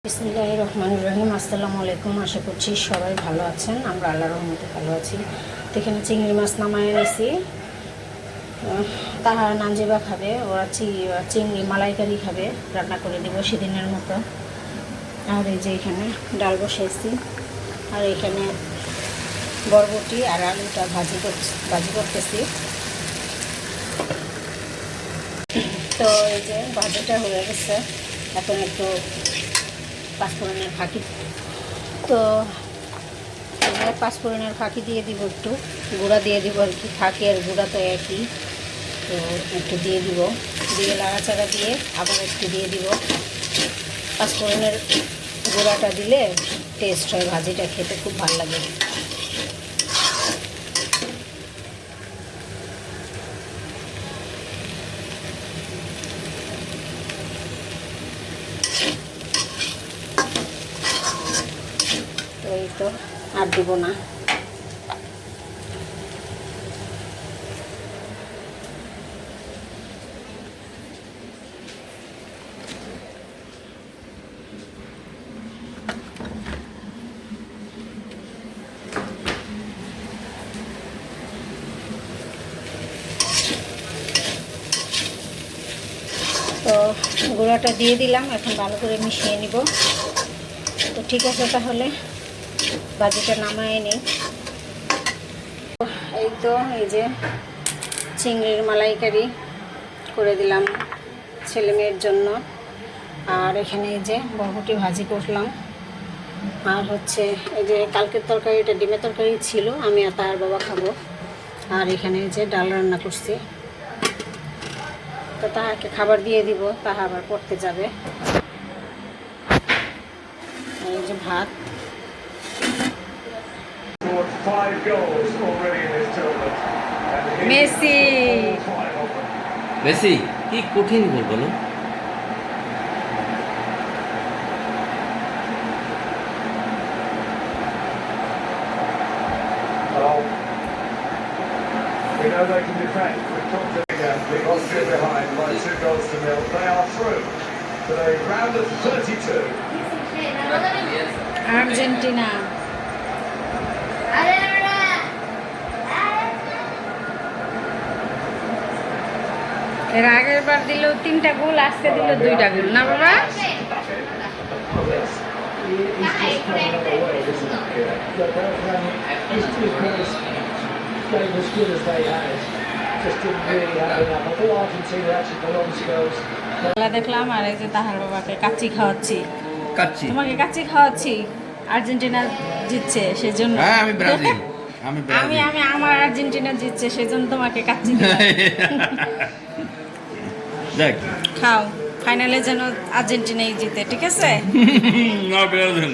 বিসমিল্লাহির রহমানির রহিম। আসসালামু আলাইকুম। আশা করছি সবাই ভালো আছেন। আমরা আল্লাহর রহমতে ভালো আছি। তো এখানে চিংড়ি মাছ নামায় এনেছি। তাহারা নাঞ্জিবা খাবে, ওরা চিংড়ি মালাইকারি খাবে, রান্না করে দেবো সেদিনের মতো। আর এই যে এখানে ডাল বসাইছি, আর এখানে বরবটি আর আলুটা ভাজি করতেছি। তো এই যে ভাজিটা হয়ে গেছে, এখন একটু পাঁচফোড়নের ফাঁকি, তো পাঁচফোড়নের ফাঁকি দিয়ে দিব, একটু গুঁড়া দিয়ে দিব আর কি। ফাঁকি আর গুঁড়া তো একই, তো একটু দিয়ে দিব, দিয়ে লাড়াচাড়া দিয়ে আবার একটু দিয়ে দিব। পাঁচফোড়নের গুঁড়াটা দিলে টেস্ট হয়, ভাজিটা খেতে খুব ভালো লাগে। তো এই তো আর দিব না। তো গুঁড়াটা দিয়ে দিলাম, এখন ভালো করে মিশিয়ে নিব। তো ঠিক আছে, তাহলে ভাজিটা নামায় নিই। এই তো এই যে চিংড়ির মালাইকারি করে দিলাম ছেলে মেয়ের জন্য। আর এখানে এই যে বরবটি ভাজি করলাম। আর হচ্ছে এই যে কালকের তরকারি, এটা ডিমের তরকারি ছিল, আমি আর তার বাবা খাবো। আর এখানে এই যে ডাল রান্না করছি, তো তাহাকে খাবার দিয়ে দিব, তাহা আবার পড়তে যাবে। এই যে ভাত। মেসি মেসি কি কঠিন গোল বলো। We know they can defend. We've talked to them. We've Austria behind by 2-0. They are through to the round of 32. Argentina. এর আগের বার দিল 3টা গোল, আজকে দিল 2টা গোল, না বাবা? খেলা দেখলাম, আর এই যে তাহার বাবাকে কাচ্চি খাওয়াচ্ছি। তোমাকে কাচ্চি খাওয়াচ্ছি, আর্জেন্টিনা জিতছে সেজন্য। হ্যাঁ, আমি ব্রাজিল। আমি আমার আর্জেন্টিনা জিতছে সেজন্য তোমাকে কাচ্চি দেখ খাও, ফাইনালে যেন আর্জেন্টিনাই জিতে, ঠিক আছে? না ব্রাজিল।